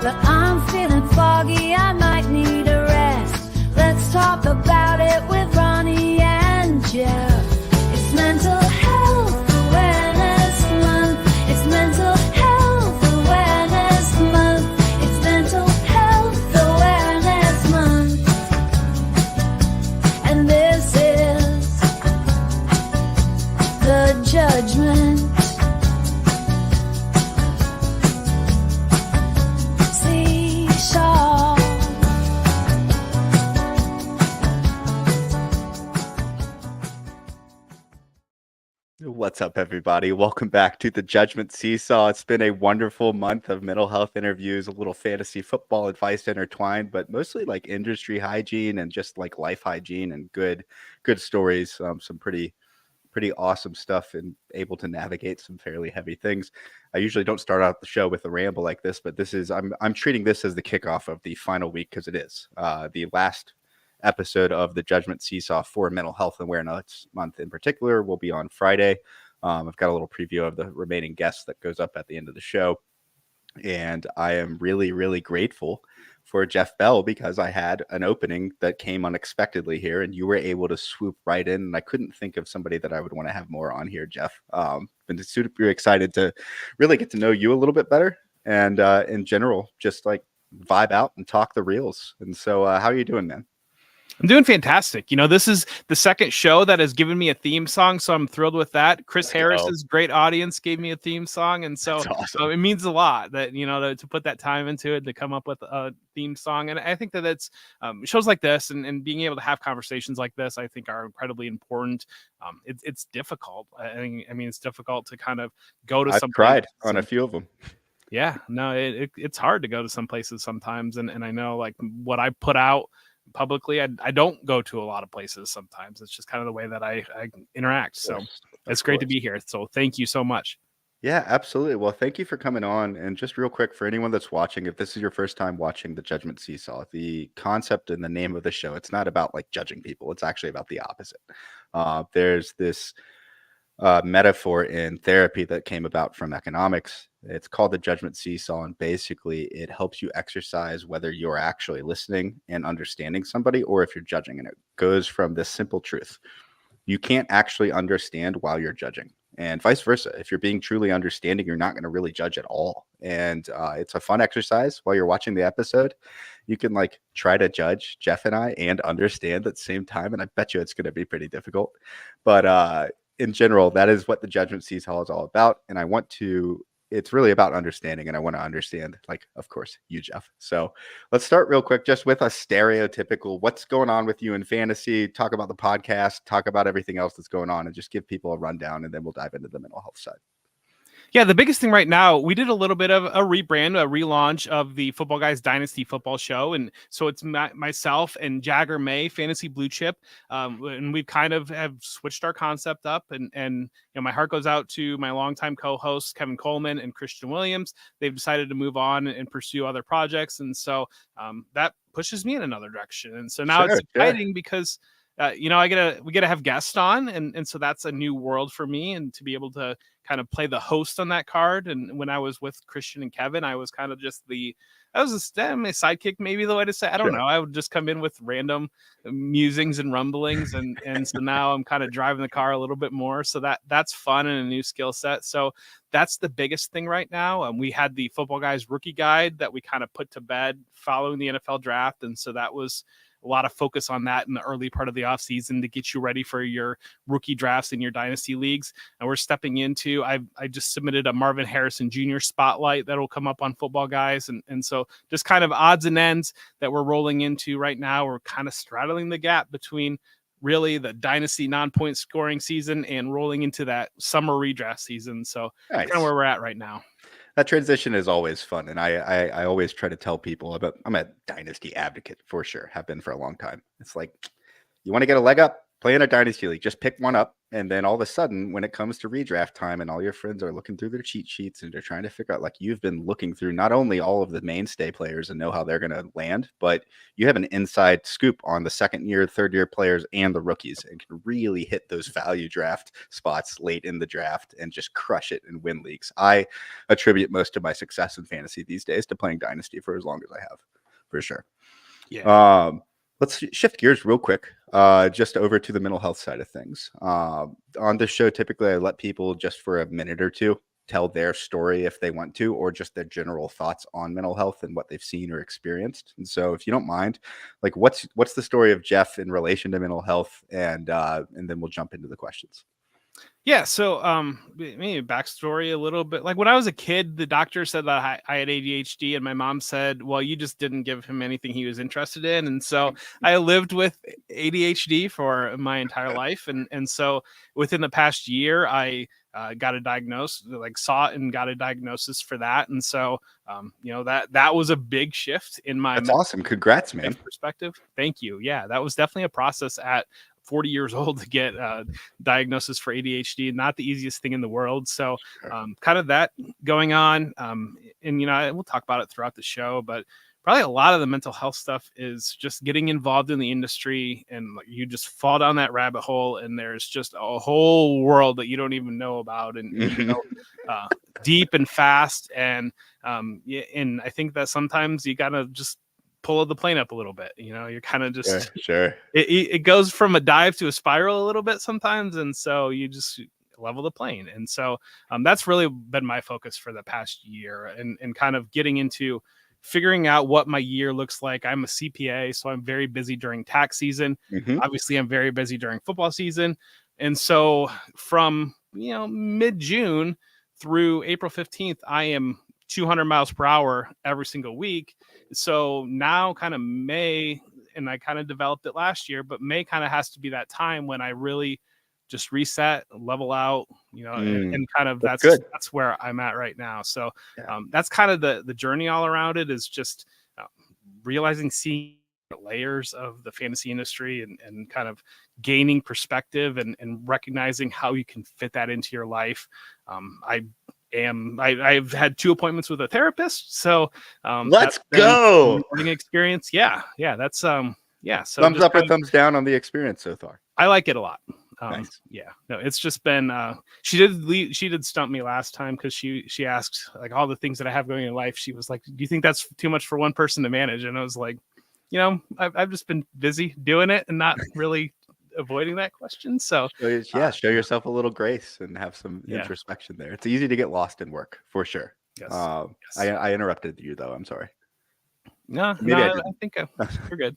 but I'm feeling foggy, I might need a rest. Let's talk about it with Ronnie and Jeff. It's Mental Health Awareness Month. It's Mental Health Awareness Month. It's Mental Health Awareness Month. And this is the Judgement Seesaw. What's up, everybody? Welcome back to the Judgment Seesaw. It's been a wonderful month of mental health interviews, a little fantasy football advice intertwined, but mostly like industry hygiene and just like life hygiene and good stories. Some pretty awesome stuff and able to navigate some fairly heavy things. I usually don't start out the show with a ramble like this, but this is I'm treating this as the kickoff of the final week because it is the last episode of the Judgment Seesaw for Mental Health Awareness Month in particular will be on Friday. I've got a little preview of the remaining guests that goes up at the end of the show. And I am really, really grateful for Jeff Bell because I had an opening that came unexpectedly here and you were able to swoop right in. And I couldn't think of somebody that I would want to have more on here, Jeff. Been super excited to really get to know you a little bit better and in general, just like vibe out and talk the reels. And so how are you doing, man? I'm doing fantastic. You know, this is the second show that has given me a theme song, so I'm thrilled with that. Chris Harris's great audience gave me a theme song, and so awesome. It means a lot that, you know, to put that time into it, to come up with a theme song. And I think that it's shows like this and being able to have conversations like this, I think, are incredibly important. It's difficult. I mean, it's difficult to kind of go to some. I've cried on a few of them. Yeah, no, it's hard to go to some places sometimes, and I know like what I put out publicly, I don't go to a lot of places sometimes. It's just kind of the way that I interact. So it's great to be here. So thank you so much. Yeah, absolutely. Well, thank you for coming on. And just real quick, for anyone that's watching, if this is your first time watching the Judgment Seesaw, the concept and the name of the show, it's not about like judging people. It's actually about the opposite. There's this metaphor in therapy that came about from economics. It's called the Judgment Seesaw, and basically it helps you exercise whether you're actually listening and understanding somebody or if you're judging. And it goes from this simple truth: you can't actually understand while you're judging, and vice versa. If you're being truly understanding, you're not going to really judge at all. And it's a fun exercise while you're watching the episode. You can like try to judge Jeff and I and understand at the same time, and I bet you it's going to be pretty difficult. But in general, that is what the Judgment Seesaw is all about. And it's really about understanding. And I want to understand, like, of course, you, Jeff. So let's start real quick, just with a stereotypical, what's going on with you in fantasy, talk about the podcast, talk about everything else that's going on, and just give people a rundown. And then we'll dive into the mental health side. Yeah, the biggest thing right now, we did a little bit of a rebrand, a relaunch of the Football Guys Dynasty Football Show. And so it's myself and Jagger May, Fantasy Blue Chip. And we've kind of have switched our concept up. And you know, my heart goes out to my longtime co-hosts, Kevin Coleman and Christian Williams. They've decided to move on and pursue other projects. And so that pushes me in another direction. And so now it's exciting because you know, we get to have guests on, and so that's a new world for me, and to be able to kind of play the host on that card. And when I was with Christian and Kevin, I was kind of just my sidekick, maybe the way to say. I don't know. I would just come in with random musings and rumblings, and so now I'm kind of driving the car a little bit more. So that's fun and a new skill set. So that's the biggest thing right now. We had the Football Guys rookie guide that we kind of put to bed following the NFL draft, and so that was a lot of focus on that in the early part of the offseason to get you ready for your rookie drafts in your dynasty leagues. And we're stepping into, I just submitted a Marvin Harrison Jr. spotlight that will come up on Football Guys. And so just kind of odds and ends that we're rolling into right now. We're kind of straddling the gap between really the dynasty non-point scoring season and rolling into that summer redraft season. So that's kind of where we're at right now. That transition is always fun. And I always try to tell people I'm a dynasty advocate for sure. Have been for a long time. It's like, you want to get a leg up, play in a dynasty league, just pick one up. And then all of a sudden, when it comes to redraft time and all your friends are looking through their cheat sheets and they're trying to figure out, like, you've been looking through not only all of the mainstay players and know how they're going to land, but you have an inside scoop on the second year, third year players and the rookies, and can really hit those value draft spots late in the draft and just crush it and win leagues. I attribute most of my success in fantasy these days to playing dynasty for as long as I have, for sure. Yeah. Let's shift gears real quick, just over to the mental health side of things. On this show, typically I let people just for a minute or two tell their story if they want to, or just their general thoughts on mental health and what they've seen or experienced. And so if you don't mind, like, what's the story of Jeff in relation to mental health? And then we'll jump into the questions. Yeah, so maybe a backstory a little bit. Like when I was a kid, the doctor said that I had ADHD, and my mom said, "Well, you just didn't give him anything he was interested in." And so I lived with ADHD for my entire life, and so within the past year, I got a diagnosis, like saw it and got a diagnosis for that. And so that was a big shift in my That's awesome. Congrats, man. perspective. Thank you. Yeah, that was definitely a process at 40 years old to get diagnosis for ADHD. Not the easiest thing in the world. So kind of that going on. And, we'll talk about it throughout the show, but probably a lot of the mental health stuff is just getting involved in the industry, and like, you just fall down that rabbit hole and there's just a whole world that you don't even know about, and deep and fast. And I think that sometimes you gotta just pull the plane up a little bit. You're kind of just sure. It goes from a dive to a spiral a little bit sometimes, and so you just level the plane. And so that's really been my focus for the past year, and kind of getting into figuring out what my year looks like. I'm a CPA, so I'm very busy during tax season. Obviously, I'm very busy during football season. And so from mid-June through April 15th, I am 200 miles per hour every single week. So now kind of May, and I kind of developed it last year, but May kind of has to be that time when I really just reset, level out, and kind of that's where I'm at right now. So that's kind of the journey all around it, is just realizing, seeing layers of the fantasy industry, and kind of gaining perspective, and recognizing how you can fit that into your life. I've had 2 appointments with a therapist. So let's go. Learning experience. Yeah. That's So thumbs up or thumbs down on the experience so far? I like it a lot. Nice. Yeah, no, it's just been she did stump me last time, because she asked, like, all the things that I have going in life. She was like, "Do you think that's too much for one person to manage?" And I was like, I've just been busy doing it and not really avoiding that question. So show yourself a little grace and have some introspection there. It's easy to get lost in work, for sure. Yes. I interrupted you though. I'm sorry. No, I think you're good.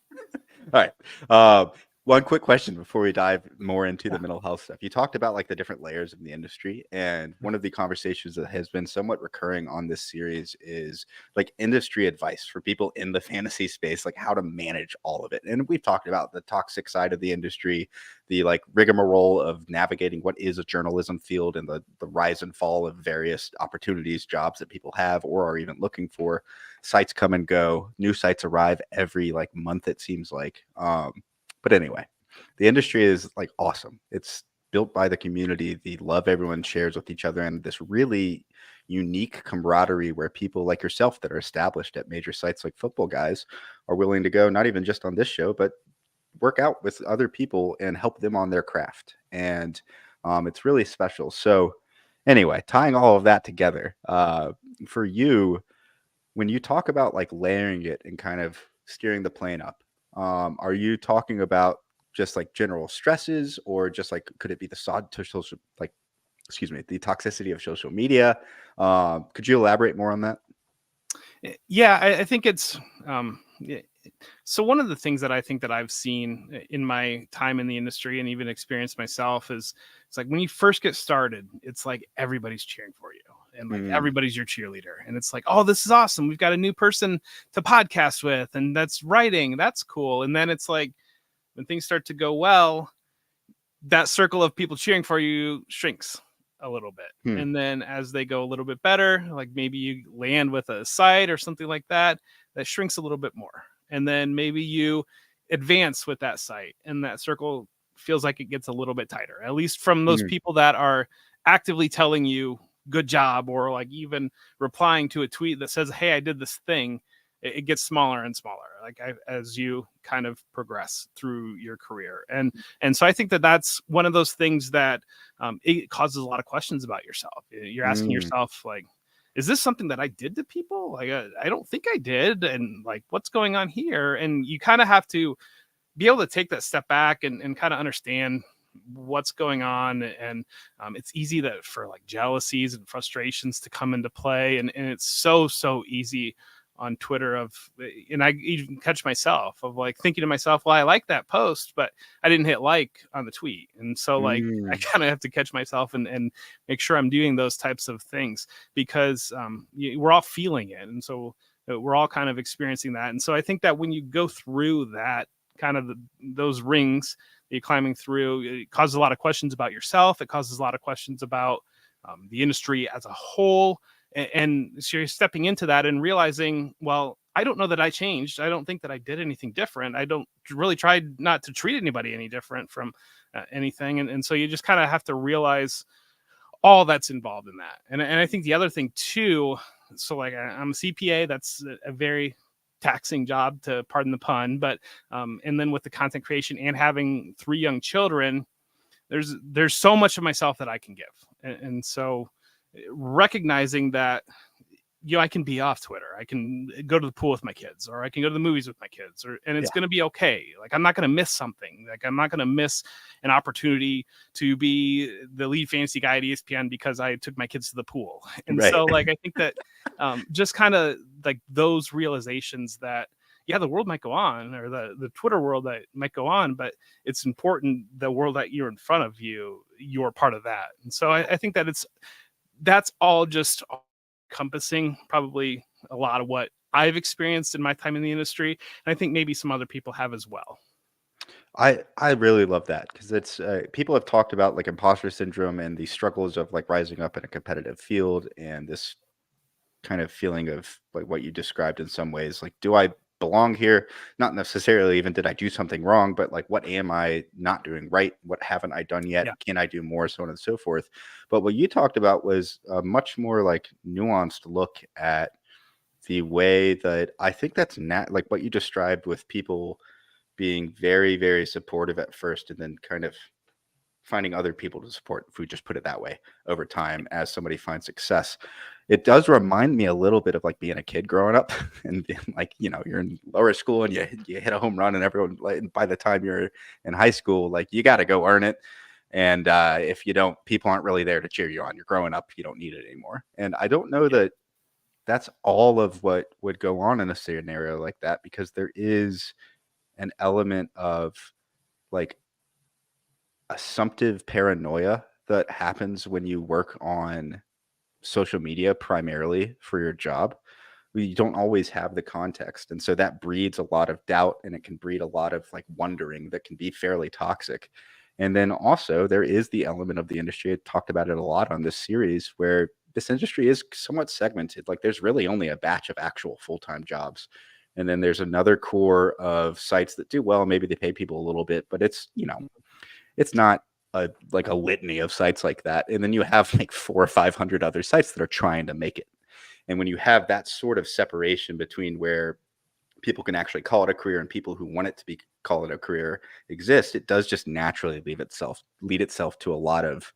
All right. One quick question before we dive more into the mental health stuff. You talked about like the different layers of the industry, and one of the conversations that has been somewhat recurring on this series is like industry advice for people in the fantasy space, like how to manage all of it. And we've talked about the toxic side of the industry, the like rigmarole of navigating what is a journalism field, and the rise and fall of various opportunities, jobs that people have or are even looking for. Sites come and go, new sites arrive every like month, it seems like. But anyway, the industry is like awesome. It's built by the community, the love everyone shares with each other, and this really unique camaraderie where people like yourself that are established at major sites like Footballguys are willing to go, not even just on this show, but work out with other people and help them on their craft. And it's really special. So anyway, tying all of that together, for you, when you talk about like layering it and kind of steering the plane up, are you talking about just like general stresses, or just like, could it be the the toxicity of social media? Could you elaborate more on that? Yeah, I think it's so one of the things that I think that I've seen in my time in the industry, and even experienced myself, is it's like when you first get started, it's like everybody's cheering for you, and like everybody's your cheerleader, and it's like, oh, this is awesome, we've got a new person to podcast with, and that's writing, that's cool. And then it's like when things start to go well, that circle of people cheering for you shrinks a little bit. And then as they go a little bit better, like maybe you land with a site or something like that, that shrinks a little bit more. And then maybe you advance with that site, and that circle feels like it gets a little bit tighter, at least from those people that are actively telling you good job, or like even replying to a tweet that says, hey, I did this thing. It gets smaller and smaller, like as you kind of progress through your career. And so I think that that's one of those things that it causes a lot of questions about yourself. You're asking yourself, like, is this something that I did to people? Like, I don't think I did. And like, what's going on here? And you kind of have to be able to take that step back and kind of understand what's going on. And it's easy that for like jealousies and frustrations to come into play. And it's so easy on Twitter and I even catch myself of like thinking to myself, well, I like that post, but I didn't hit like on the tweet. And so like, I kind of have to catch myself and make sure I'm doing those types of things, because we're all feeling it. And so we're all kind of experiencing that. And so I think that when you go through that kind of those rings that you're climbing through, it causes a lot of questions about yourself. It causes a lot of questions about the industry as a whole. And so you're stepping into that and realizing, well, I don't know that I changed. I don't think that I did anything different. I don't really try not to treat anybody any different from anything. And so you just kind of have to realize all that's involved in that. And I think the other thing too, so like I'm a CPA, that's a very taxing job, to pardon the pun, but and then with the content creation and having 3 young children, there's so much of myself that I can give. And so recognizing that, I can be off Twitter, I can go to the pool with my kids, or I can go to the movies with my kids, and it's going to be okay. Like, I'm not going to miss something. Like, I'm not going to miss an opportunity to be the lead fantasy guy at ESPN because I took my kids to the pool. And so like, I think that just kind of like those realizations that, yeah, the world might go on, or the Twitter world that might go on, but it's important, the world that you're in front of you're part of that. And so I think that that's all just encompassing probably a lot of what I've experienced in my time in the industry. And I think maybe some other people have as well. I really love that, because it's people have talked about like imposter syndrome and the struggles of like rising up in a competitive field, and this kind of feeling of like what you described in some ways, like, do I belong here? Not necessarily even did I do something wrong, but like, what am I not doing right? What haven't I done yet? Yeah. Can I do more? So on and so forth. But what you talked about was a much more like nuanced look at the way that I think that's like what you described, with people being very, very supportive at first, and then kind of finding other people to support, if we just put it that way, over time as somebody finds success. It does remind me a little bit of like being a kid growing up and being like, you're in lower school and you hit a home run, and everyone, like, by the time you're in high school, like, you got to go earn it. And if you don't, people aren't really there to cheer you on. You're growing up, you don't need it anymore. And I don't know that that's all of what would go on in a scenario like that, because there is an element of like assumptive paranoia that happens when you work on social media primarily for your job. You don't always have the context, and so that breeds a lot of doubt, and it can breed a lot of like wondering that can be fairly toxic. And then also there is the element of the industry, I talked about it a lot on this series, where this industry is somewhat segmented. Like, there's really only a batch of actual full-time jobs, and then there's another core of sites that do well. Maybe they pay people a little bit, but it's it's not like a litany of sites like that. And then you have like 400 or 500 other sites that are trying to make it. And when you have that sort of separation between where people can actually call it a career and people who want it to be call it a career exist, it does just naturally lead itself to a lot of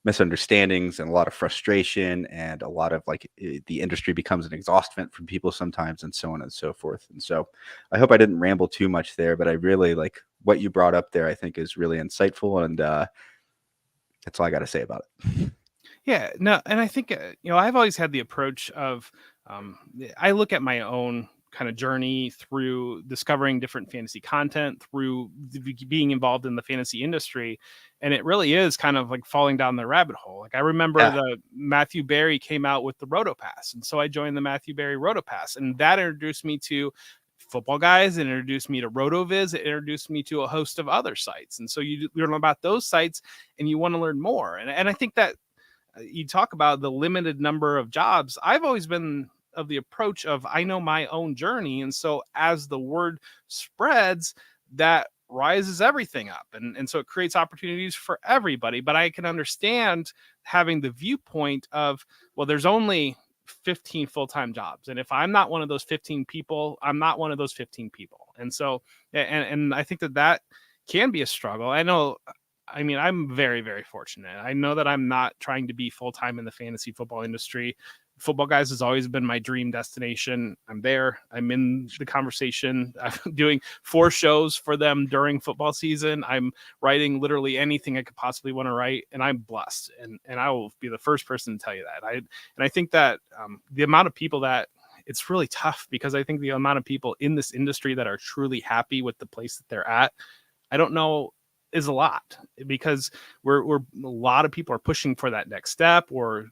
misunderstandings and a lot of frustration, and a lot of like the industry becomes an exhaustion for people sometimes, and so on and so forth. And so I hope I didn't ramble too much there, but I really like what you brought up there. I think is really insightful, and that's all I got to say about it. Yeah, no, and I think I've always had the approach of I look at my own kind of journey through discovering different fantasy content, through being involved in the fantasy industry, and it really is kind of like falling down the rabbit hole. Like, I remember the Matthew Berry came out with the RotoPass, and so I joined the Matthew Berry RotoPass, and that introduced me to Football Guys, it introduced me to RotoViz, it introduced me to a host of other sites, and so you learn about those sites and you want to learn more. And I think that you talk about the limited number of jobs. I've always been of the approach of, I know my own journey, and so as the word spreads, that rises everything up. And so it creates opportunities for everybody. But I can understand having the viewpoint of, well, there's only 15 full-time jobs. And if I'm not one of those 15 people, I'm not one of those 15 people. And so, and I think that can be a struggle. I know, I mean, I'm very, very fortunate. I know that I'm not trying to be full-time in the fantasy football industry. Football Guys has always been my dream destination. I'm there. I'm in the conversation. I'm doing 4 shows for them during football season. I'm writing literally anything I could possibly want to write, and I'm blessed. And I will be the first person to tell you that. I think that the amount of people that it's really tough, because I think the amount of people in this industry that are truly happy with the place that they're at, I don't know, is a lot, because we're a lot of people are pushing for that next step, or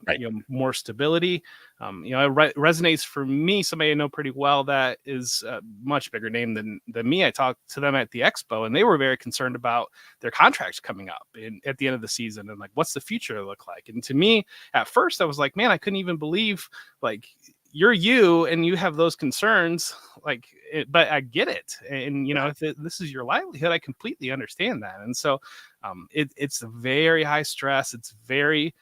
more stability. It resonates for me, somebody I know pretty well that is a much bigger name than me. I talked to them at the expo, and they were very concerned about their contracts coming up at the end of the season, and like, what's the future look like? And to me, at first, I was like, man, I couldn't even believe, like, you're you and you have those concerns, but I get it. And, if this is your livelihood, I completely understand that. And so it's a very high stress. It's very,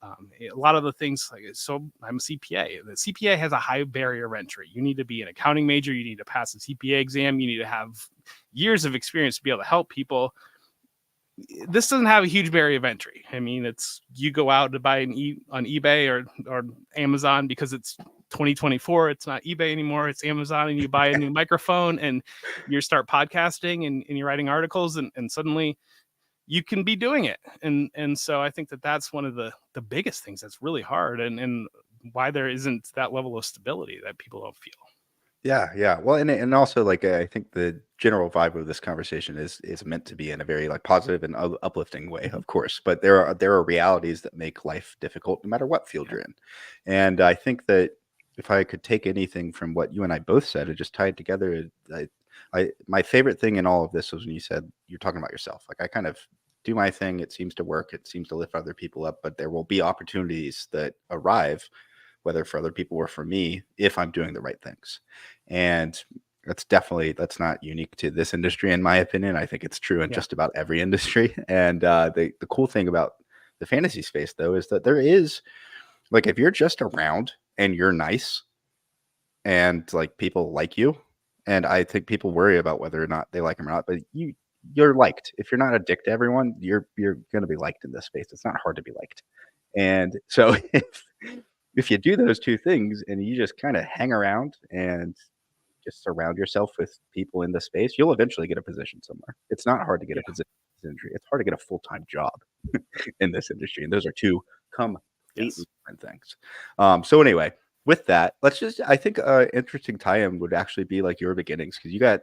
a lot of the things, so I'm a CPA. The CPA has a high barrier of entry. You need to be an accounting major. You need to pass the CPA exam. You need to have years of experience to be able to help people. This doesn't have a huge barrier of entry. I mean, it's, you go out to buy on eBay or Amazon, because it's 2024. It's not eBay anymore. It's Amazon, and you buy a new microphone and you start podcasting and you're writing articles, and suddenly you can be doing it. And so I think that's one of the biggest things that's really hard, and why there isn't that level of stability that people don't feel. Yeah. Well, and also, like, I think the general vibe of this conversation is meant to be in a very, like, positive and uplifting way, of course. But there are realities that make life difficult, no matter what field you're in. And I think that if I could take anything from what you and I both said and just tie it together, my favorite thing in all of this was when you said you're talking about yourself. Like, I kind of do my thing. It seems to work. It seems to lift other people up. But there will be opportunities that arrive, whether for other people or for me, if I'm doing the right things. And that's not unique to this industry, in my opinion. I think it's true in just about every industry. And the cool thing about the fantasy space, though, is that there is, like, if you're just around and you're nice and, like, people like you, and I think people worry about whether or not they like them or not, but you're liked. If you're not a dick to everyone, you're going to be liked in this space. It's not hard to be liked. And so if you do those two things and you just kind of hang around and just surround yourself with people in the space, you'll eventually get a position somewhere. It's not hard to get a position in this industry. It's hard to get a full-time job in this industry. And those are two completely different things. So anyway, with that, I think interesting tie-in would actually be like your beginnings, because you got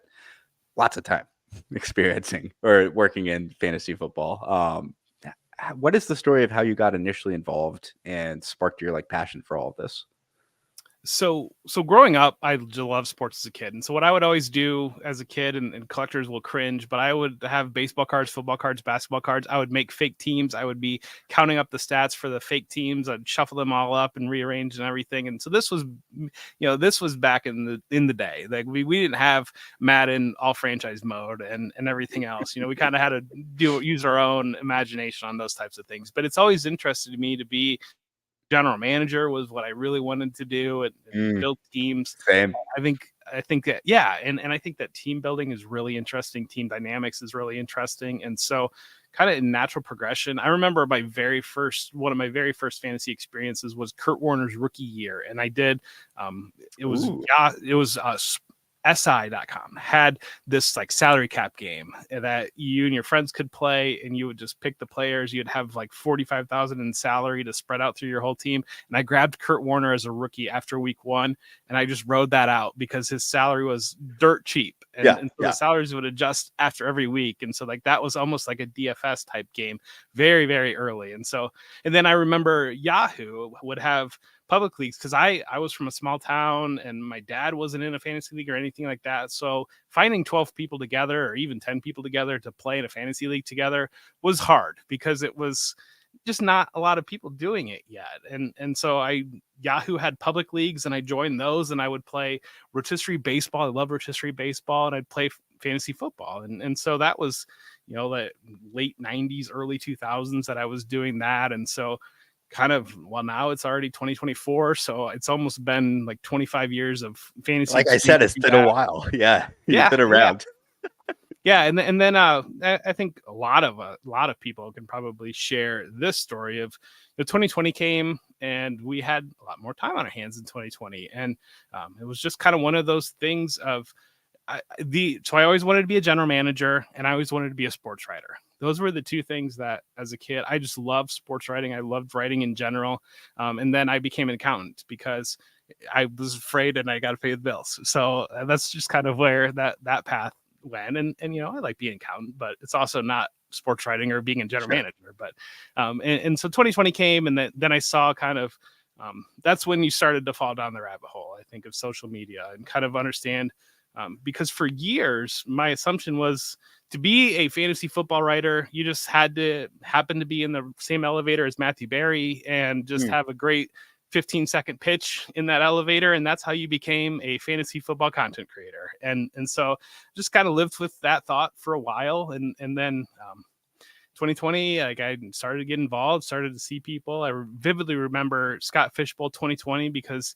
lots of time experiencing or working in fantasy football. What is the story of how you got initially involved and sparked your, like, passion for all of this? So growing up, I loved sports as a kid. And so what I would always do as a kid, and collectors will cringe, but I would have baseball cards, football cards, basketball cards. I would make fake teams. I would be counting up the stats for the fake teams. I'd shuffle them all up and rearrange and everything. And so this was back in the day. Like, we didn't have Madden all franchise mode and everything else. We kind of had to use our own imagination on those types of things. But it's always interested me to be general manager was what I really wanted to do, and build teams. Same. I think that, and I think that team building is really interesting. Team dynamics is really interesting. And so kind of in natural progression, I remember one of my very first fantasy experiences was Kurt Warner's rookie year. And I did, it was SI.com had this, like, salary cap game that you and your friends could play, and you would just pick the players. You'd have like 45,000 in salary to spread out through your whole team. And I grabbed Kurt Warner as a rookie after week 1, and I just rode that out because his salary was dirt cheap. And so the salaries would adjust after every week. And so, like, that was almost like a DFS type game very, very early. And then I remember Yahoo would have public leagues, because I was from a small town and my dad wasn't in a fantasy league or anything like that. So finding 12 people together, or even 10 people together to play in a fantasy league together, was hard, because it was just not a lot of people doing it yet. And so Yahoo had public leagues, and I joined those, and I would play rotisserie baseball. I love rotisserie baseball, and I'd play fantasy football. And so that was, the late 90s, early 2000s that I was doing that. And so kind of, well, now it's already 2024. So it's almost been like 25 years of fantasy. Like I said, it's been a while. Yeah. You've been around. Yeah. And then I think a lot of people can probably share this story of the 2020 came and we had a lot more time on our hands in 2020. And it was just kind of one of those things of, so I always wanted to be a general manager and I always wanted to be a sports writer. Those were the two things that as a kid, I just loved sports writing. I loved writing in general. And then I became an accountant because I was afraid and I got to pay the bills. So that's just kind of where that path went. And I like being an accountant, but it's also not sports writing or being a general manager. But and so 2020 came and then I saw kind of that's when you started to fall down the rabbit hole, I think, of social media and kind of understand. Because for years, my assumption was to be a fantasy football writer, you just had to happen to be in the same elevator as Matthew Berry and just have a great 15-second pitch in that elevator. And that's how you became a fantasy football content creator. And so just kind of lived with that thought for a while. And then 2020, like I started to get involved, started to see people. I vividly remember Scott Fishbowl 2020 because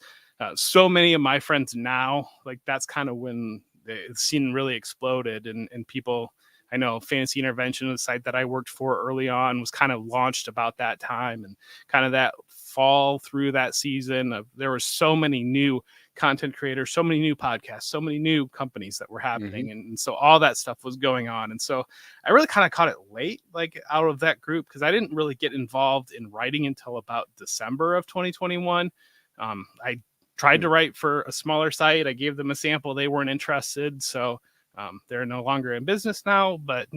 so many of my friends now, like that's kind of when the scene really exploded and people, I know Fantasy Intervention, the site that I worked for early on, was kind of launched about that time and kind of that fall through that season. There were so many new content creators, so many new podcasts, so many new companies that were happening. And so all that stuff was going on. And so I really kind of caught it late, like out of that group, because I didn't really get involved in writing until about December of 2021. I tried to write for a smaller site. I gave them a sample. They weren't interested. So they're no longer in business now, but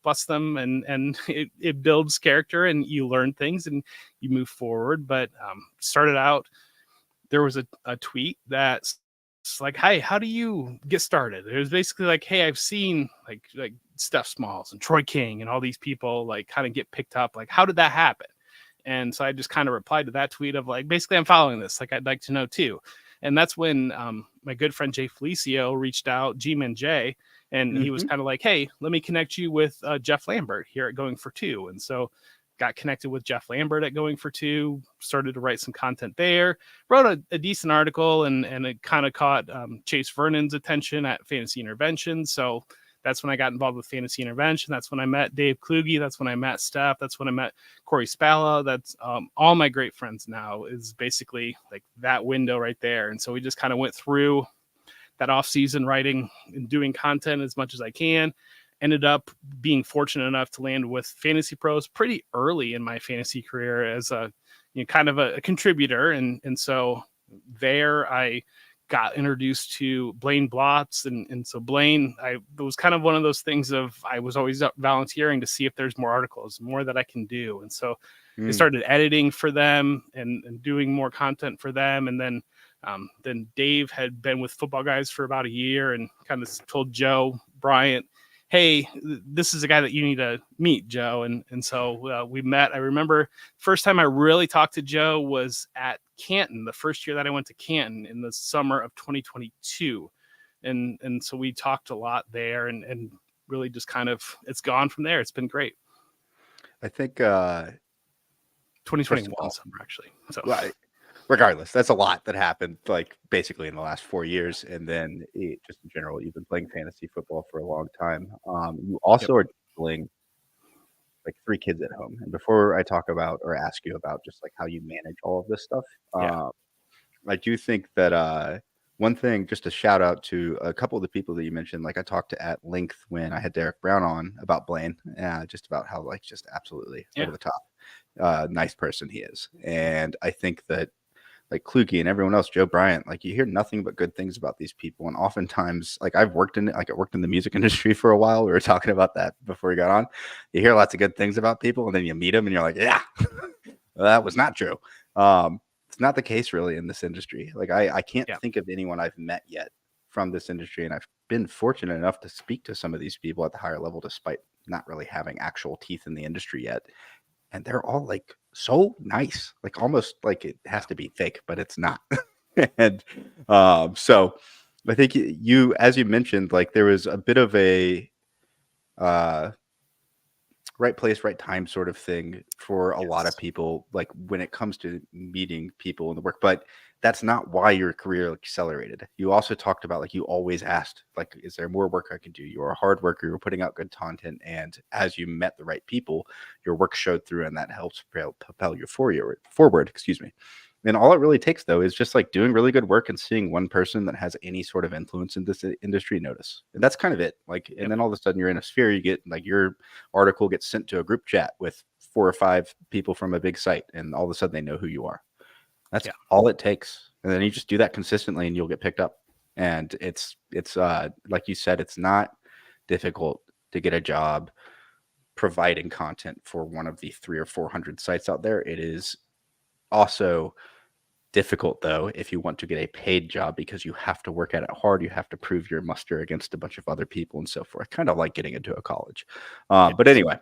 bless them. And it builds character and you learn things and you move forward. But started out, there was a tweet that's like, "Hi, how do you get started?" It was basically like, "Hey, I've seen like Steph Smalls and Troy King and all these people like kind of get picked up. Like, how did that happen?" And so I just kind of replied to that tweet of like, basically, I'm following this. Like, I'd like to know too. And that's when my good friend Jay Felicio reached out, G-Man Jay, and he was kind of like, "Hey, let me connect you with Jeff Lambert here at Going for Two." And so got connected with Jeff Lambert at Going for Two, started to write some content there, wrote a decent article, and it kind of caught Chase Vernon's attention at Fantasy Intervention. So that's when I got involved with Fantasy Intervention. That's when I met Dave Kluge. That's when I met Steph. That's when I met Corey Spalla. That's all my great friends now is basically like that window right there. And so we just kind of went through that off season writing and doing content as much as I can. Ended up being fortunate enough to land with Fantasy Pros pretty early in my fantasy career as a kind of a contributor. And so there I got introduced to Blaine Blotz. And so Blaine, it was kind of one of those things of I was always volunteering to see if there's more articles, more that I can do. And so I started editing for them and doing more content for them. And then Dave had been with Football Guys for about a year and kind of told Joe Bryant, "Hey, this is a guy that you need to meet, Joe." And so we met. I remember first time I really talked to Joe was at Canton, the first year that I went to Canton in the summer of 2022. And so we talked a lot there and really just kind of, it's gone from there. It's been great. I think 2021 summer, actually. So right. Regardless, that's a lot that happened like basically in the last 4 years. And then just in general, you've been playing fantasy football for a long time. You also are playing like 3 kids at home. And before I talk about or ask you about just like how you manage all of this stuff, I do think that one thing, just a shout out to a couple of the people that you mentioned, like I talked to at length when I had Derek Brown on about Blaine, just about how like just absolutely over the top nice person he is. And I think that like Kluge and everyone else, Joe Bryant, like you hear nothing but good things about these people. And oftentimes, like I worked in the music industry for a while. We were talking about that before we got on. You hear lots of good things about people and then you meet them and you're like, yeah, well, that was not true. It's not the case really in this industry. Like I can't think of anyone I've met yet from this industry. And I've been fortunate enough to speak to some of these people at the higher level, despite not really having actual teeth in the industry yet. And they're all like so nice, like almost like it has to be fake, but it's not. And so I think you, as you mentioned, like there was a bit of a uh, right place, right time sort of thing for a lot of Yes. people, like when it comes to meeting people in the work. But that's not why your career accelerated. You also talked about like you always asked, like, is there more work I can do? You're a hard worker, you're putting out good content. And as you met the right people, your work showed through and that helps propel you forward, excuse me. And all it really takes, though, is just like doing really good work and seeing one person that has any sort of influence in this industry notice. And that's kind of it. Like, and Yep. then all of a sudden you're in a sphere, you get like your article gets sent to a group chat with 4 or 5 people from a big site, and all of a sudden they know who you are. That's all it takes. And then you just do that consistently and you'll get picked up. And it's like you said, it's not difficult to get a job providing content for one of the 300 or 400 sites out there. It is also difficult, though, if you want to get a paid job, because you have to work at it hard. You have to prove your muster against a bunch of other people and so forth, kind of like getting into a college. But anyway,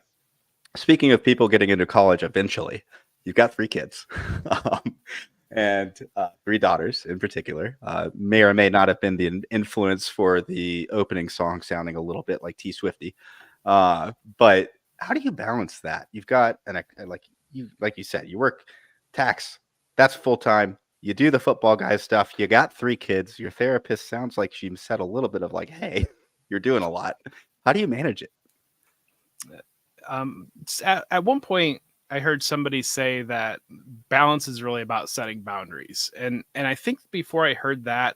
speaking of people getting into college eventually, you've got 3 kids and 3 daughters in particular. May or may not have been the influence for the opening song sounding a little bit like T Swifty. But how do you balance that? You've got like you said, you work tax. That's full time. You do the football guys stuff. You got 3 kids. Your therapist sounds like she said a little bit of like, "Hey, you're doing a lot." How do you manage it? At one point, I heard somebody say that balance is really about setting boundaries, and I think before I heard that,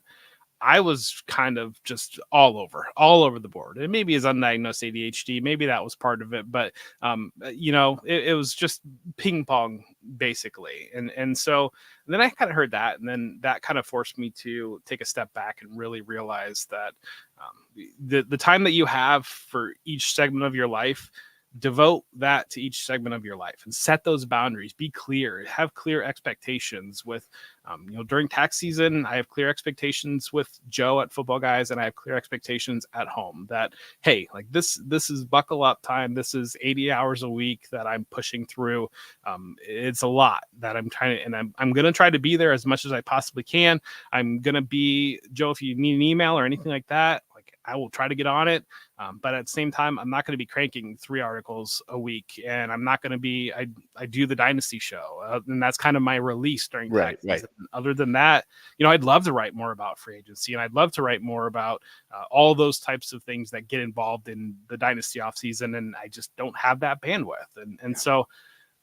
I was kind of just all over the board. And maybe it's undiagnosed ADHD. Maybe that was part of it, but it was just ping pong basically. And so then I kind of heard that, and then that kind of forced me to take a step back and really realize that the time that you have for each segment of your life, devote that to each segment of your life and set those boundaries. Be clear, have clear expectations with during tax season. I have clear expectations with Joe at Football Guys, and I have clear expectations at home that, hey, like this is buckle up time. This is 80 hours a week that I'm pushing through. It's a lot that I'm trying to, and I'm going to try to be there as much as I possibly can. I'm going to be, Joe, if you need an email or anything like that, like I will try to get on it. But at the same time, I'm not going to be cranking 3 articles a week, and I'm not going to be. I do the Dynasty show, and that's kind of my release during tax season. Other than that, I'd love to write more about free agency, and I'd love to write more about all those types of things that get involved in the Dynasty offseason, and I just don't have that bandwidth. And so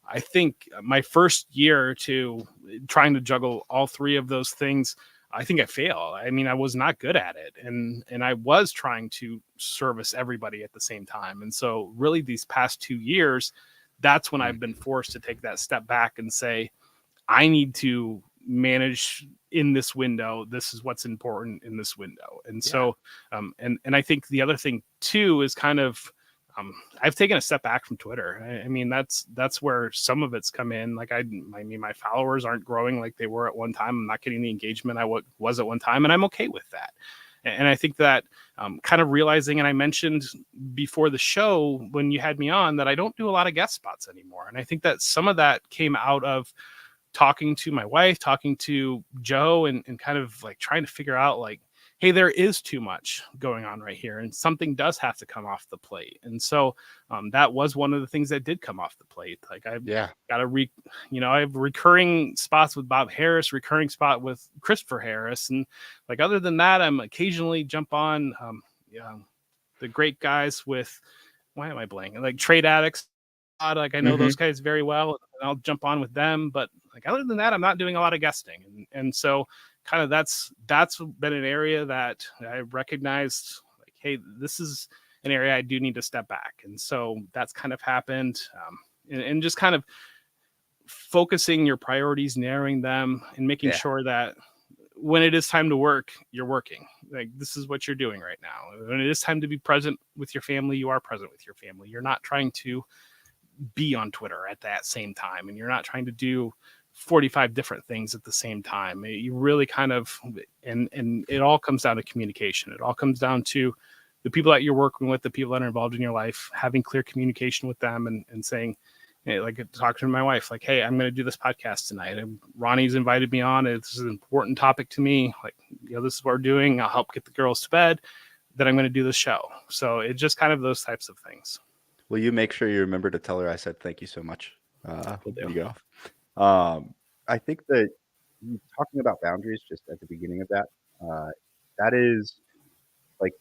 I think my first year or two trying to juggle all 3 of those things, I think I failed. I mean, I was not good at it. And I was trying to service everybody at the same time. And so really these past 2 years, that's when I've been forced to take that step back and say, I need to manage in this window. This is what's important in this window. And so, and I think the other thing too is kind of, I've taken a step back from Twitter. I mean, that's where some of it's come in. Like I mean, my followers aren't growing like they were at one time. I'm not getting the engagement I was at one time, and I'm okay with that. And I think that kind of realizing, and I mentioned before the show when you had me on, that I don't do a lot of guest spots anymore. And I think that some of that came out of talking to my wife, talking to Joe, and kind of like trying to figure out like, hey, there is too much going on right here, and something does have to come off the plate. And so that was one of the things that did come off the plate. Like I've got I have recurring spots with Bob Harris, recurring spot with Christopher Harris. And like, other than that, I'm occasionally jump on the great guys with, why am I blanking? Like Trade Addicts. Like I know those guys very well, and I'll jump on with them. But like, other than that, I'm not doing a lot of guesting. And so kind of that's been an area that I recognized, like, hey, this is an area I do need to step back. And so that's kind of happened, and just kind of focusing your priorities, narrowing them, and making sure that when it is time to work, you're working. Like, this is what you're doing right now. When it is time to be present with your family, you are present with your family. You're not trying to be on Twitter at that same time, and you're not trying to do 45 different things at the same time. You really kind of, and it all comes down to communication. It all comes down to the people that you're working with, the people that are involved in your life, having clear communication with them, and saying, like talk to my wife, like, hey, I'm going to do this podcast tonight. And Ronnie's invited me on. This is an important topic to me. Like, this is what we're doing. I'll help get the girls to bed. Then I'm going to do the show. So it's just kind of those types of things. Will you make sure you remember to tell her I said thank you so much Will do. when you go off? I think that talking about boundaries just at the beginning of that, that is like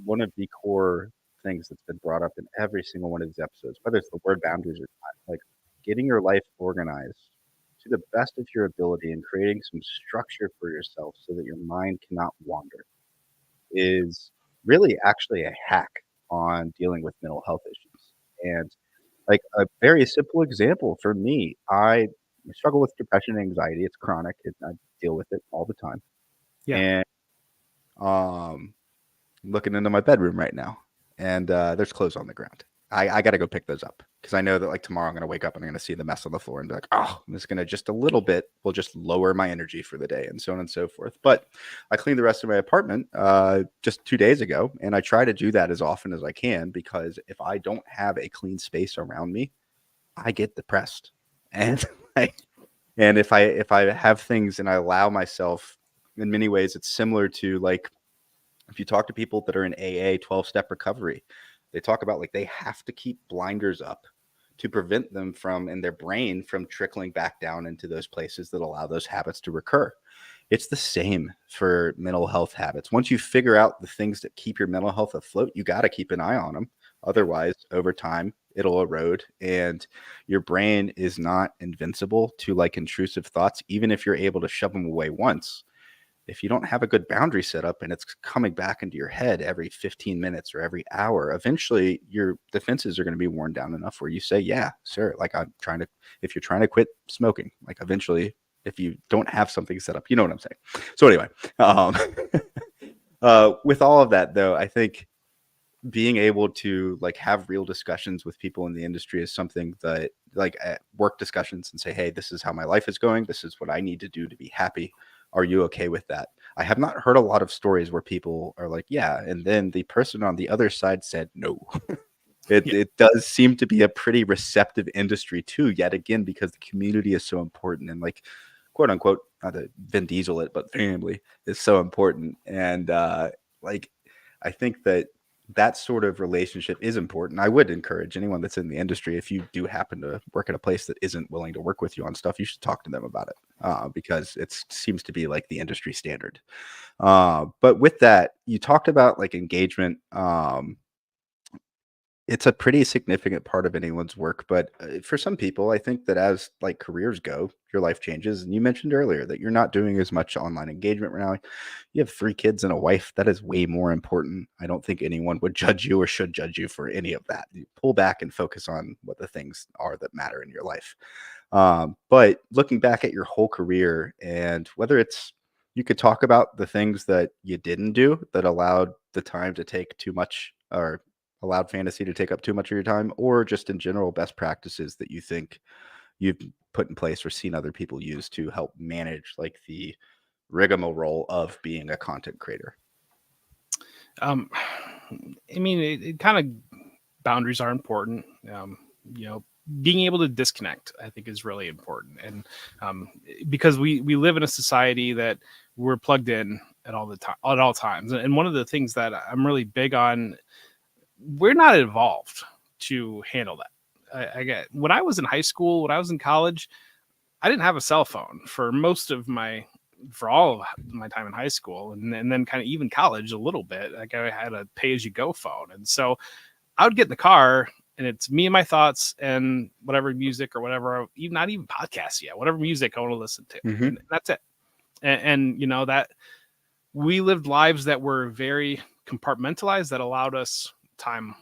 one of the core things that's been brought up in every single one of these episodes, whether it's the word boundaries or not. Like getting your life organized to the best of your ability and creating some structure for yourself so that your mind cannot wander is really actually a hack on dealing with mental health issues. And like a very simple example for me, I struggle with depression and anxiety. It's chronic. I deal with it all the time. Yeah. And I'm looking into my bedroom right now, and there's clothes on the ground. I got to go pick those up because I know that like tomorrow I'm going to wake up and I'm going to see the mess on the floor and be like, oh, this is going to just a little bit will just lower my energy for the day and so on and so forth. But I cleaned the rest of my apartment just 2 days ago, and I try to do that as often as I can because if I don't have a clean space around me, I get depressed. And and if I have things and I allow myself, in many ways, it's similar to like if you talk to people that are in AA 12-step recovery, they talk about like they have to keep blinders up to prevent them from, in their brain, from trickling back down into those places that allow those habits to recur. It's the same for mental health habits. Once you figure out the things that keep your mental health afloat, you got to keep an eye on them. Otherwise, over time, it'll erode, and your brain is not invincible to like intrusive thoughts, even if you're able to shove them away once. If you don't have a good boundary set up and it's coming back into your head every 15 minutes or every hour, eventually your defenses are going to be worn down enough where you say, yeah, sir, like if you're trying to quit smoking, like eventually, if you don't have something set up, you know what I'm saying? So anyway, with all of that though, I think being able to like have real discussions with people in the industry is something that like at work discussions and say, hey, this is how my life is going. This is what I need to do to be happy. Are you okay with that? I have not heard a lot of stories where people are like, yeah. And then the person on the other side said, no. It does seem to be a pretty receptive industry too, yet again, because the community is so important and like quote unquote, not to Vin Diesel it, but family is so important. And like, I think that sort of relationship is important. I would encourage anyone that's in the industry, if you do happen to work at a place that isn't willing to work with you on stuff, you should talk to them about it because it seems to be like the industry standard. But with that, you talked about like engagement. It's a pretty significant part of anyone's work, but for some people, I think that as like careers go, your life changes. And you mentioned earlier that you're not doing as much online engagement right now. You have 3 kids and a wife. That is way more important. I don't think anyone would judge you or should judge you for any of that. You pull back and focus on what the things are that matter in your life. But looking back at your whole career and whether it's, you could talk about the things that you didn't do that allowed the time to take too much or allowed fantasy to take up too much of your time, or just in general best practices that you think you've put in place or seen other people use to help manage like the rigmarole of being a content creator. I mean, it kind of boundaries are important. Being able to disconnect, I think, is really important. And because we live in a society that we're plugged in at all times. And one of the things that I'm really big on, we're not evolved to handle that. I get when I was in high school, when I was in college, I didn't have a cell phone for all of my time in high school, and then kind of even college a little bit. Like I had a pay-as-you-go phone, and so I would get in the car, and it's me and my thoughts and whatever music or whatever, not even podcasts yet, whatever music I want to listen to, and that's it. And that we lived lives that were very compartmentalized, that allowed us time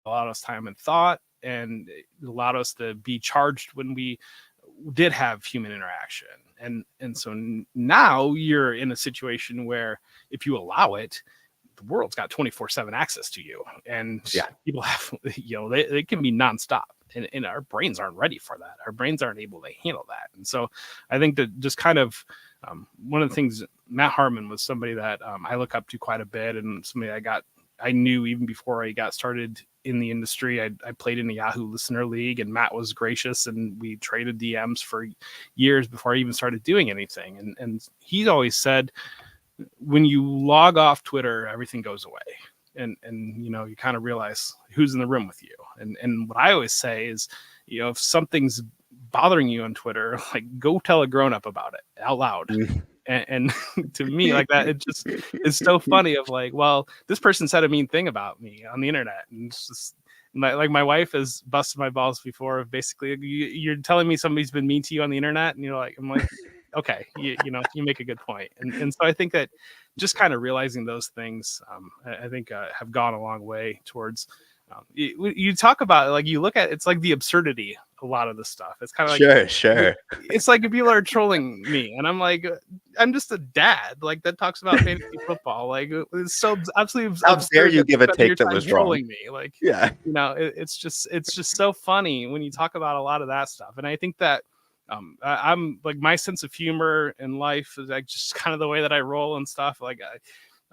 and thought, and it allowed us to be charged when we did have human interaction. And so now you're in a situation where if you allow it, the world's got 24/7 access to you, and people have, they can be nonstop, and our brains aren't ready for that. Our brains aren't able to handle that. And so I think that just kind of one of the things, Matt Harmon was somebody that I look up to quite a bit, and somebody I I knew even before I got started in the industry. I played in a Yahoo Listener League, and Matt was gracious, and we traded DMs for years before I even started doing anything. And he's always said, when you log off Twitter, everything goes away. And you know, you kind of realize who's in the room with you. And what I always say is, you know, if something's bothering you on Twitter, like, go tell a grown-up about it out loud. And to me, like, that, it just is so funny of like, well, this person said a mean thing about me on the internet, and it's just my wife has busted my balls before of basically, you're telling me somebody's been mean to you on the internet, and I'm like, okay, you know, you make a good point. And so I think that just kind of realizing those things, I think have gone a long way towards, you talk about, like, you look at, it's like the absurdity, a lot of the stuff. It's kind of like, sure. It's like if people are trolling me, and I'm like, I'm just a dad, like, that talks about fantasy football. Like, it's so absolutely. How dare you give a take that was trolling wrong? Me, like, yeah, you know, it's just so funny when you talk about a lot of that stuff. And I think that I'm like, my sense of humor in life is like just kind of the way that I roll and stuff. Like,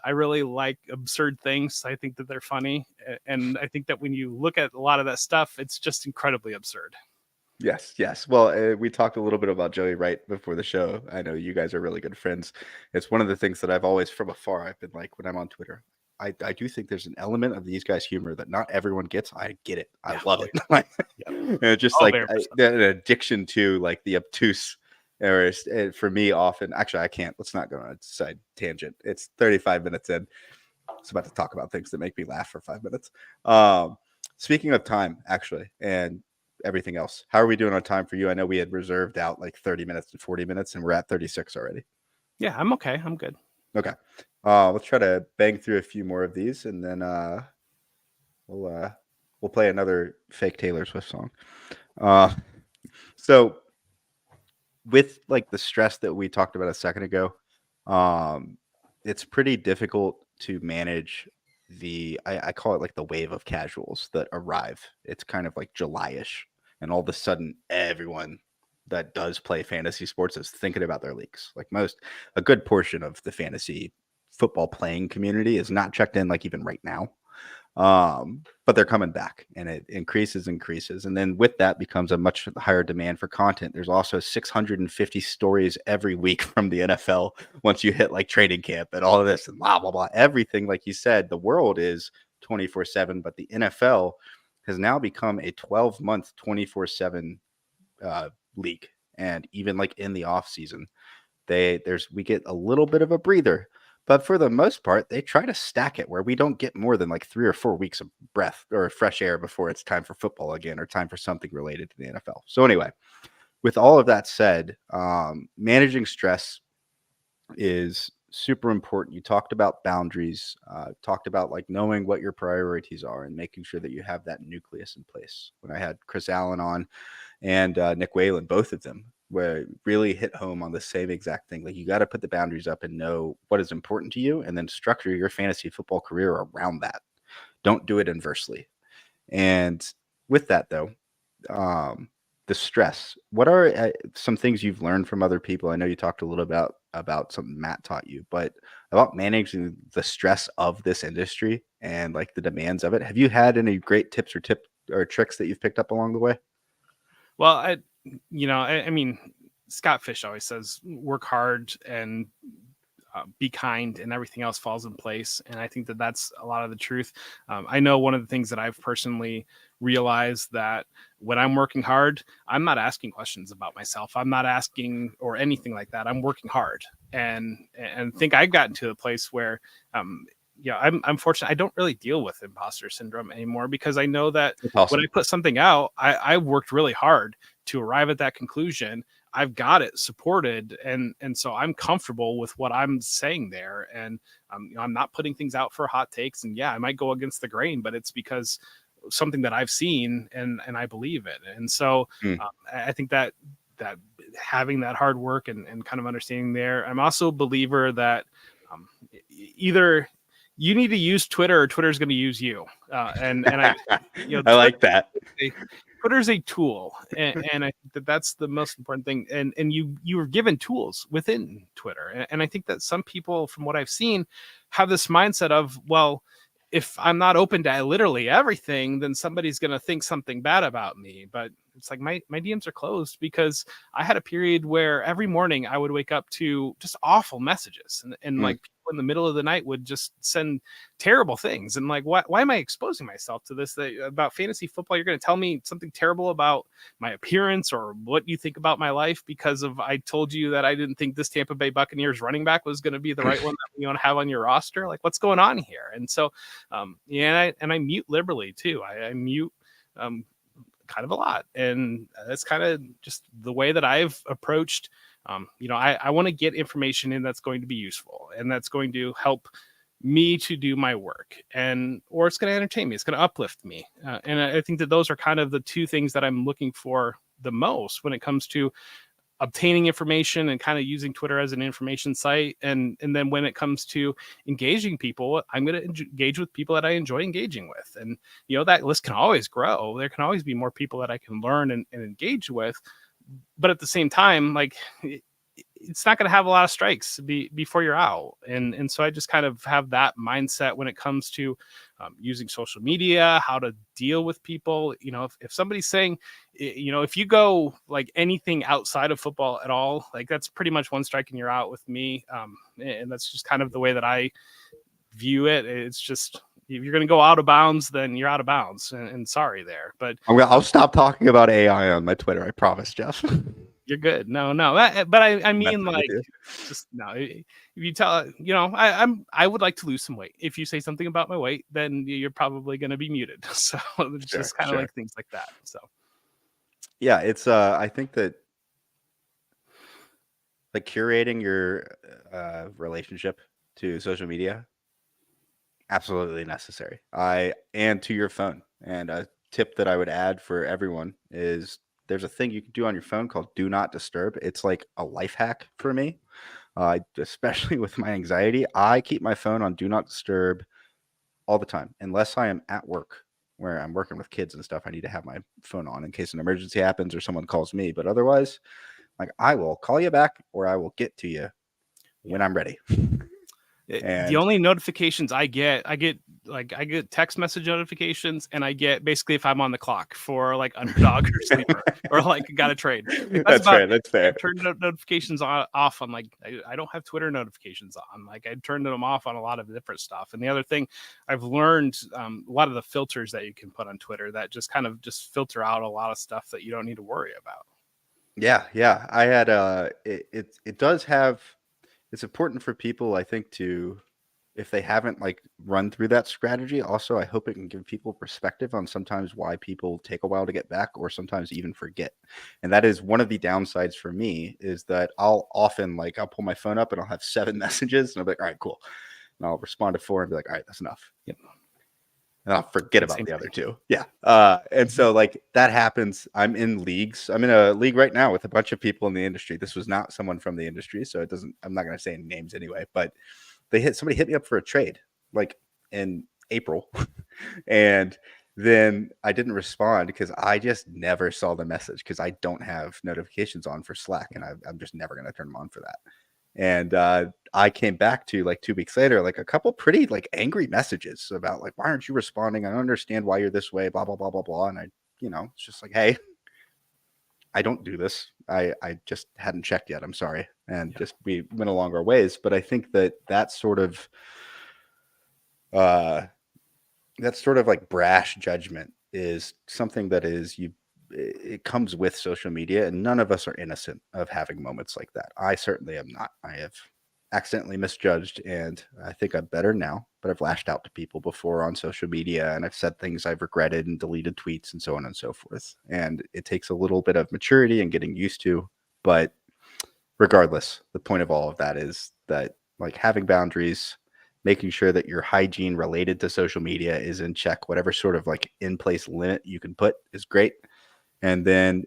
I really like absurd things. I think that they're funny. And I think that when you look at a lot of that stuff, it's just incredibly absurd. Yes. Well, we talked a little bit about Joey right before the show. I know you guys are really good friends. It's one of the things that I've always, from afar, I've been like, when I'm on Twitter, I do think there's an element of these guys' humor that not everyone gets. I get it. I love it. Like, just like an addiction to, like, the obtuse. Or for me, often, actually, I can't. Let's not go on a side tangent. It's 35 minutes in. It's about to talk about things that make me laugh for 5 minutes. Speaking of time, actually, and everything else, how are we doing on time for you? I know we had reserved out like 30 minutes to 40 minutes, and we're at 36 already. Yeah, I'm okay. I'm good. Okay. Let's try to bang through a few more of these, and then we'll play another fake Taylor Swift song. So with, like, the stress that we talked about a second ago, it's pretty difficult to manage I call it like the wave of casuals that arrive. It's kind of like July-ish, and all of a sudden everyone that does play fantasy sports is thinking about their leagues. Like, a good portion of the fantasy football playing community is not checked in, like, even right now. But they're coming back, and it increases. And then with that becomes a much higher demand for content. There's also 650 stories every week from the NFL once you hit, like, training camp and all of this and blah, blah, blah. Everything, like you said, the world is 24/7, but the NFL has now become a 12-month 24/7 league. And even, like, in the off season, we get a little bit of a breather. But for the most part, they try to stack it where we don't get more than like 3 or 4 weeks of breath or fresh air before it's time for football again, or time for something related to the NFL. So anyway, with all of that said, managing stress is super important. You talked about boundaries, talked about, like, knowing what your priorities are and making sure that you have that nucleus in place. When I had Chris Allen on and Nick Whalen, both of them where really hit home on the same exact thing. Like, you got to put the boundaries up and know what is important to you, and then structure your fantasy football career around that. Don't do it inversely. And with that, though, the stress, what are some things you've learned from other people? I know you talked a little about something Matt taught you, but about managing the stress of this industry and, like, the demands of it. Have you had any great tips or tricks that you've picked up along the way? Well, I mean, Scott Fish always says, work hard and be kind, and everything else falls in place. And I think that that's a lot of the truth. I know one of the things that I've personally realized, that when I'm working hard, I'm not asking questions about myself. I'm not asking or anything like that. I'm working hard, and think I've gotten to a place where, I'm fortunate. I don't really deal with imposter syndrome anymore, because I know that when I put something out, I worked really hard to arrive at that conclusion. I've got it supported, and so I'm comfortable with what I'm saying there, and I'm not putting things out for hot takes. And yeah, I might go against the grain, but it's because something that I've seen and I believe it. And so I think that having that hard work and kind of understanding there. I'm also a believer that either you need to use Twitter or Twitter's going to use you. And I, I like that. Twitter's a tool, and I think that's the most important thing. And you were given tools within Twitter, and I think that some people, from what I've seen, have this mindset of, well, if I'm not open to literally everything, then somebody's going to think something bad about me. But it's like my DMs are closed because I had a period where every morning I would wake up to just awful messages, and like people in the middle of the night would just send terrible things. And like, why am I exposing myself to this? About fantasy football, you're going to tell me something terrible about my appearance or what you think about my life because of I told you that I didn't think this Tampa Bay Buccaneers running back was going to be the right one that you want to have on your roster. Like, what's going on here? And so yeah, and I mute liberally too. I mute kind of a lot, and that's kind of just the way that I've approached. I want to get information in that's going to be useful and that's going to help me to do my work, or it's going to entertain me, it's going to uplift me, and I think that those are kind of the two things that I'm looking for the most when it comes to obtaining information and kind of using Twitter as an information site. And then when it comes to engaging people, I'm going to engage with people that I enjoy engaging with. And, that list can always grow. There can always be more people that I can learn and engage with. But at the same time, like, it's not going to have a lot of strikes before you're out. And so I just kind of have that mindset when it comes to using social media, how to deal with people. If somebody's saying, if you go like anything outside of football at all, like that's pretty much one strike and you're out with me. And that's just kind of the way that I view it. It's just, if you're going to go out of bounds, then you're out of bounds, and sorry there. But I'll stop talking about AI on my Twitter. I promise, Jeff. You're good. No. But I mean, like, just no. If you tell, I would like to lose some weight. If you say something about my weight, then you're probably going to be muted. So it's just kind of like things like that. So yeah, it's I think that like curating your relationship to social media, absolutely necessary. And to your phone. And a tip that I would add for everyone is there's a thing you can do on your phone called Do Not Disturb. It's like a life hack for me, especially with my anxiety. I keep my phone on Do Not Disturb all the time, unless I am at work where I'm working with kids and stuff. I need to have my phone on in case an emergency happens or someone calls me. But otherwise, like, I will call you back or I will get to you when I'm ready. The only notifications I get text message notifications, and I get basically if I'm on the clock for like underdog or sleeper or like got a trade. That's fair. That's fair. I turned notifications off on, like, I don't have Twitter notifications on. Like, I turned them off on a lot of different stuff. And the other thing I've learned, a lot of the filters that you can put on Twitter that just kind of just filter out a lot of stuff that you don't need to worry about. Yeah. I had it does have. It's important for people, I think, to, if they haven't like run through that strategy. Also, I hope it can give people perspective on sometimes why people take a while to get back or sometimes even forget. And that is one of the downsides for me, is that I'll often I'll pull my phone up and I'll have 7 messages and I'll be like, all right, cool. And I'll respond to 4 and be like, all right, that's enough. Yep. And I'll forget about the other 2. Yeah. And so like that happens. I'm in leagues. I'm in a league right now with a bunch of people in the industry. This was not someone from the industry, so I'm not going to say any names anyway, but somebody hit me up for a trade like in April. And then I didn't respond because I just never saw the message because I don't have notifications on for Slack, and I'm just never going to turn them on for that. And I came back to like 2 weeks later, like a couple pretty like angry messages about like, why aren't you responding? I don't understand why you're this way, blah, blah, blah, blah, blah. And I, it's just like, hey, I don't do this. I just hadn't checked yet. I'm sorry. And just, we went along our ways. But I think that sort of like brash judgment is something that is, it comes with social media, and none of us are innocent of having moments like that. I certainly am not. I have accidentally misjudged, and I think I'm better now, but I've lashed out to people before on social media, and I've said things I've regretted and deleted tweets and so on and so forth. And it takes a little bit of maturity and getting used to, but regardless, the point of all of that is that like having boundaries, making sure that your hygiene related to social media is in check, whatever sort of like in place limit you can put is great. And then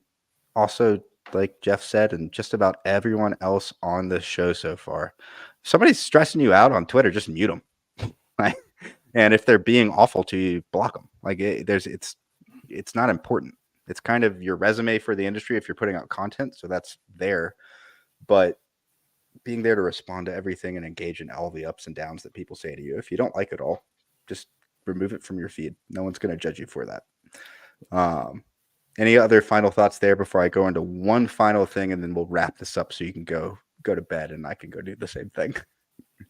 also, like Jeff said, and just about everyone else on this show so far, if somebody's stressing you out on Twitter, just mute them. Right? And if they're being awful to you, block them. Like it's not important. It's kind of your resume for the industry if you're putting out content. So that's there. But being there to respond to everything and engage in all the ups and downs that people say to you, if you don't like it all, just remove it from your feed. No one's going to judge you for that. Any other final thoughts there before I go into one final thing, and then we'll wrap this up so you can go to bed and I can go do the same thing.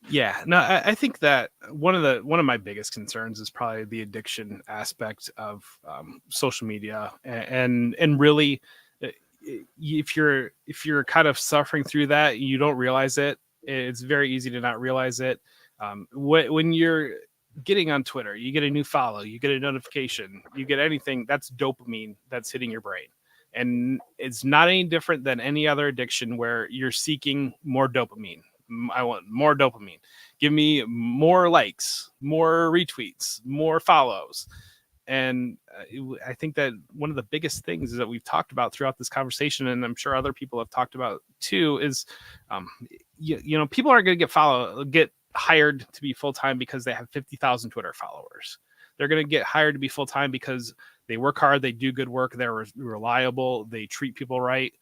Yeah, no, I think that one of my biggest concerns is probably the addiction aspect of social media, and really, if you're kind of suffering through that, you don't realize it. It's very easy to not realize it. When you're getting on Twitter, you get a new follow, you get a notification, you get anything, that's dopamine that's hitting your brain. And it's not any different than any other addiction where you're seeking more dopamine. I want more dopamine. Give me more likes, more retweets, more follows. And I think that one of the biggest things is that we've talked about throughout this conversation, and I'm sure other people have talked about too, is people aren't going to get hired to be full-time because they have 50,000 Twitter followers. They're going to get hired to be full-time because they work hard, they do good work, they're reliable, they treat people right.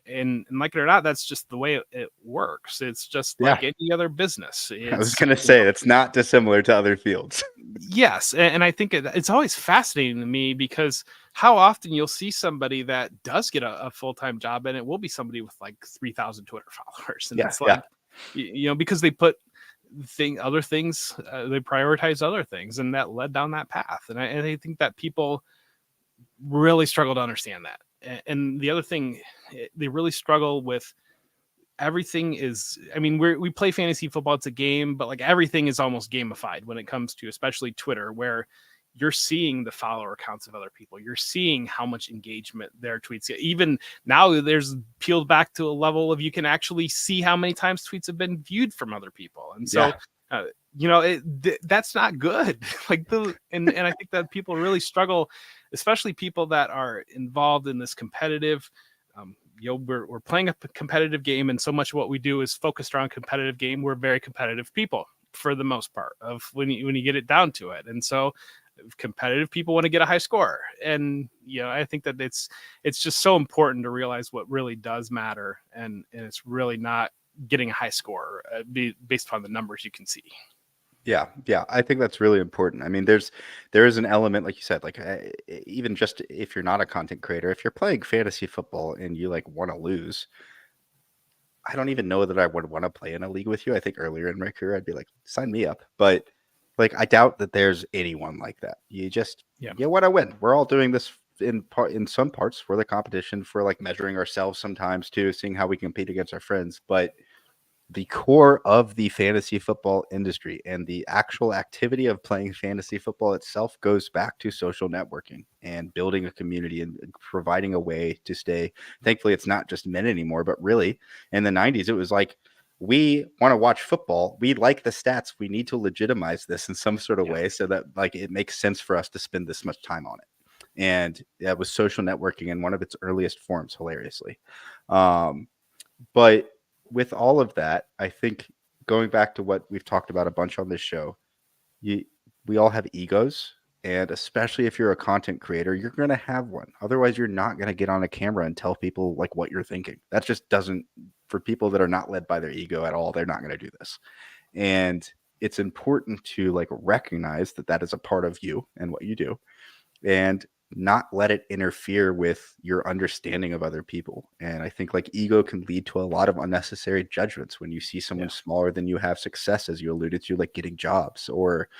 And like it or not, that's just the way it works. It's just like any other business. I was going to say, it's not dissimilar to other fields. Yes. And I think it's always fascinating to me because how often you'll see somebody that does get a full-time job, and it will be somebody with like 3,000 Twitter followers. And it's like, because they put other things, they prioritize other things, and that led down that path. And I think that people really struggle to understand that. And the other thing, they really struggle with everything is, I mean, we play fantasy football, it's a game, but like everything is almost gamified when it comes to especially Twitter, where you're seeing the follower counts of other people. You're seeing how much engagement their tweets get. Even now there's peeled back to a level of you can actually see how many times tweets have been viewed from other people. And so, that's not good. And I think that people really struggle, especially people that are involved in this competitive, we're playing a competitive game, and so much of what we do is focused around competitive game. We're very competitive people for the most part of when you get it down to it. And so competitive people want to get a high score. And, I think that it's just so important to realize what really does matter. And it's really not getting a high score based upon the numbers you can see. Yeah. I think that's really important. I mean, there is an element, like you said, like even just if you're not a content creator, if you're playing fantasy football and you like want to lose, I don't even know that I would want to play in a league with you. I think earlier in my career, I'd be like, sign me up. But like, I doubt that there's anyone like that. You just, you want to win. We're all doing this in some parts for the competition, for like measuring ourselves sometimes too, seeing how we compete against our friends. But the core of the fantasy football industry and the actual activity of playing fantasy football itself goes back to social networking and building a community and providing a way to stay. Thankfully, it's not just men anymore, but really in the 90s, it was like, we want to watch football. We like the stats. We need to legitimize this in some sort of way so that like it makes sense for us to spend this much time on it. And that was social networking in one of its earliest forms, hilariously. But with all of that, I think going back to what we've talked about a bunch on this show, we all have egos, and especially if you're a content creator, you're going to have one. Otherwise, you're not going to get on a camera and tell people like what you're thinking. That just doesn't, for people that are not led by their ego at all, they're not going to do this. And it's important to like recognize that is a part of you and what you do, and not let it interfere with your understanding of other people. And I think like ego can lead to a lot of unnecessary judgments when you see someone smaller than you have success, as you alluded to, like getting jobs or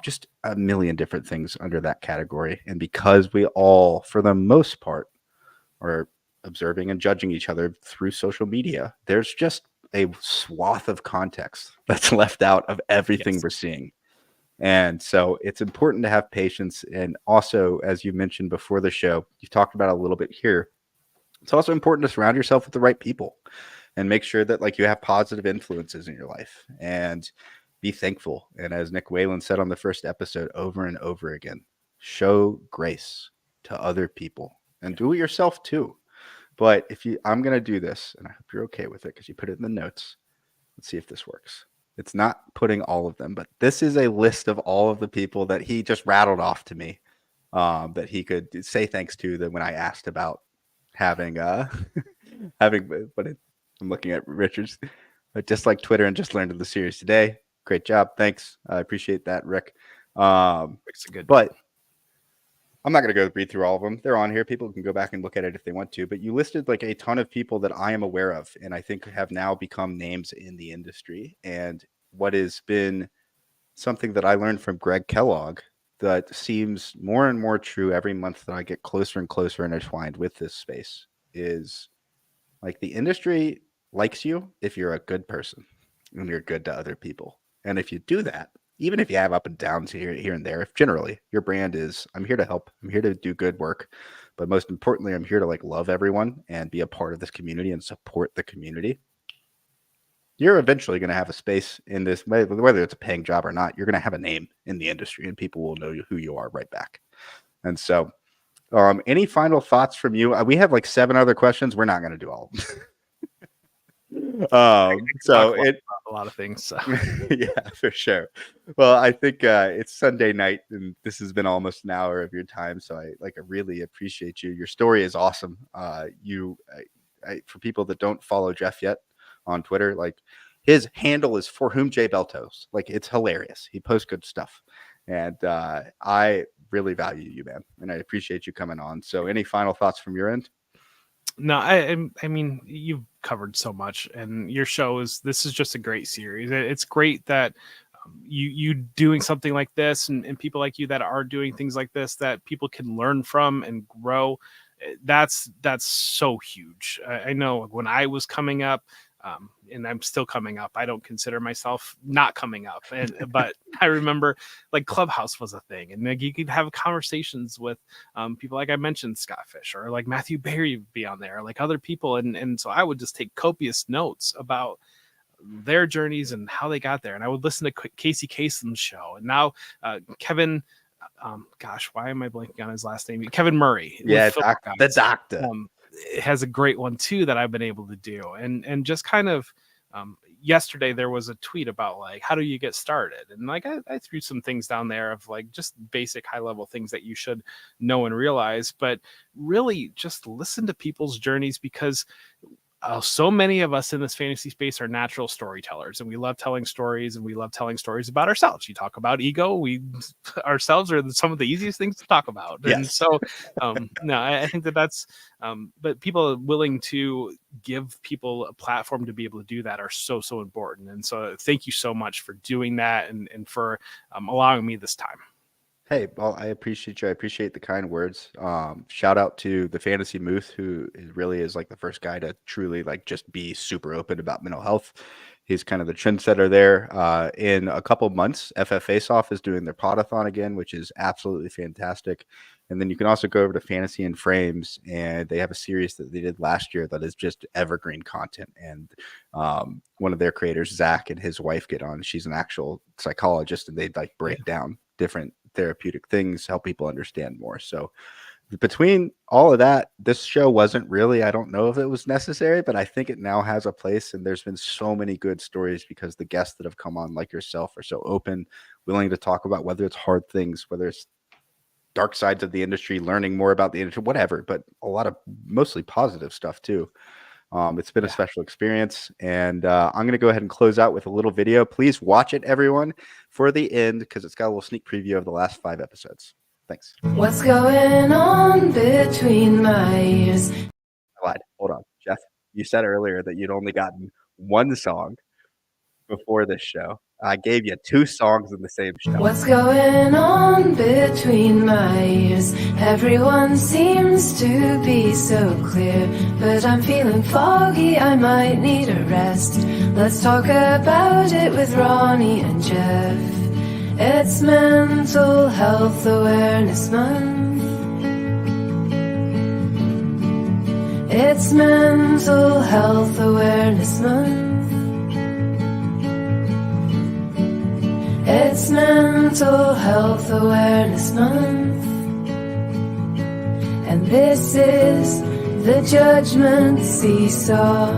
just a million different things under that category. And because we all, for the most part, are observing and judging each other through social media, there's just a swath of context that's left out of everything we're seeing. And so it's important to have patience. And also, as you mentioned before the show, you've talked about a little bit here, it's also important to surround yourself with the right people and make sure that like you have positive influences in your life and be thankful. And as Nick Whalen said on the first episode over and over again, show grace to other people and do it yourself too. But I'm going to do this, and I hope you're okay with it because you put it in the notes. Let's see if this works. It's not putting all of them, but this is a list of all of the people that he just rattled off to me that he could say thanks to that when I asked about having, I'm looking at Richard's, just like Twitter and just learned of the series today. Great job. Thanks. I appreciate that, Rick. It's a good. But I'm not going to go read through all of them. They're on here. People can go back and look at it if they want to. But you listed like a ton of people that I am aware of, and I think have now become names in the industry. And what has been something that I learned from Greg Kellogg that seems more and more true every month that I get closer and closer intertwined with this space is like the industry likes you if you're a good person and you're good to other people. And if you do that, even if you have up and downs here and there, if generally your brand is, I'm here to help, I'm here to do good work, but most importantly, I'm here to like love everyone and be a part of this community and support the community. You're eventually going to have a space in this, whether it's a paying job or not, you're going to have a name in the industry and people will know who you are right back. And so any final thoughts from you? We have like 7 other questions. We're not going to do all of them. So a lot of things. So. Yeah, for sure. Well, I think it's Sunday night and this has been almost an hour of your time. So I really appreciate you. Your story is awesome. For people that don't follow Jeff yet on Twitter, like his handle is For Whom J Beltos. Like it's hilarious. He posts good stuff. And I really value you, man. And I appreciate you coming on. So any final thoughts from your end? No, I mean, you've covered so much, and your show this is just a great series. It's great that you doing something like this, and people like you that are doing things like this that people can learn from and grow. That's so huge. I know when I was coming up, and I'm still coming up. I don't consider myself not coming up, but I remember like Clubhouse was a thing, and like you could have conversations with people like I mentioned, Scott Fish, or like Matthew Berry would be on there, like other people, and so I would just take copious notes about their journeys and how they got there, and I would listen to Casey Kasem's show, and now Kevin. Gosh, why am I blanking on his last name? Kevin Murray. Yeah, the doctor. Has a great one too that I've been able to do, and just kind of yesterday there was a tweet about like how do you get started, and like I threw some things down there of like just basic high level things that you should know and realize, but really just listen to people's journeys, because so many of us in this fantasy space are natural storytellers, and we love telling stories, and we love telling stories about ourselves. You talk about ego, ourselves are some of the easiest things to talk about. Yes. And so, no, I think that's, but people willing to give people a platform to be able to do that are so important. And so thank you so much for doing that and for allowing me this time. Hey, well, I appreciate you. I appreciate the kind words. Shout out to the Fantasy Moose, who really is like the first guy to truly like just be super open about mental health. He's kind of the trendsetter there. In a couple months, FF Face Off is doing their podathon again, which is absolutely fantastic. And then you can also go over to Fantasy and Frames, and they have a series that they did last year that is just evergreen content. And one of their creators, Zach, and his wife get on. She's an actual psychologist, and they like break down different therapeutic things, help people understand more. So between all of that, this show wasn't really, I don't know if it was necessary, but I think it now has a place, and there's been so many good stories because the guests that have come on like yourself are so open, willing to talk about whether it's hard things, whether it's dark sides of the industry, learning more about the industry, whatever, but a lot of mostly positive stuff too. It's been a special experience, and I'm going to go ahead and close out with a little video. Please watch it, everyone, for the end, because it's got a little sneak preview of the last 5 episodes. Thanks. What's going on between my ears? Hold on, Jeff. You said earlier that you'd only gotten 1 song before this show. I gave you 2 songs in the same show. What's going on between my ears? Everyone seems to be so clear, but I'm feeling foggy, I might need a rest. Let's talk about it with Ronnie and Jeff. It's Mental Health Awareness Month. It's Mental Health Awareness Month. It's Mental Health Awareness Month, and this is the Judgement Seesaw.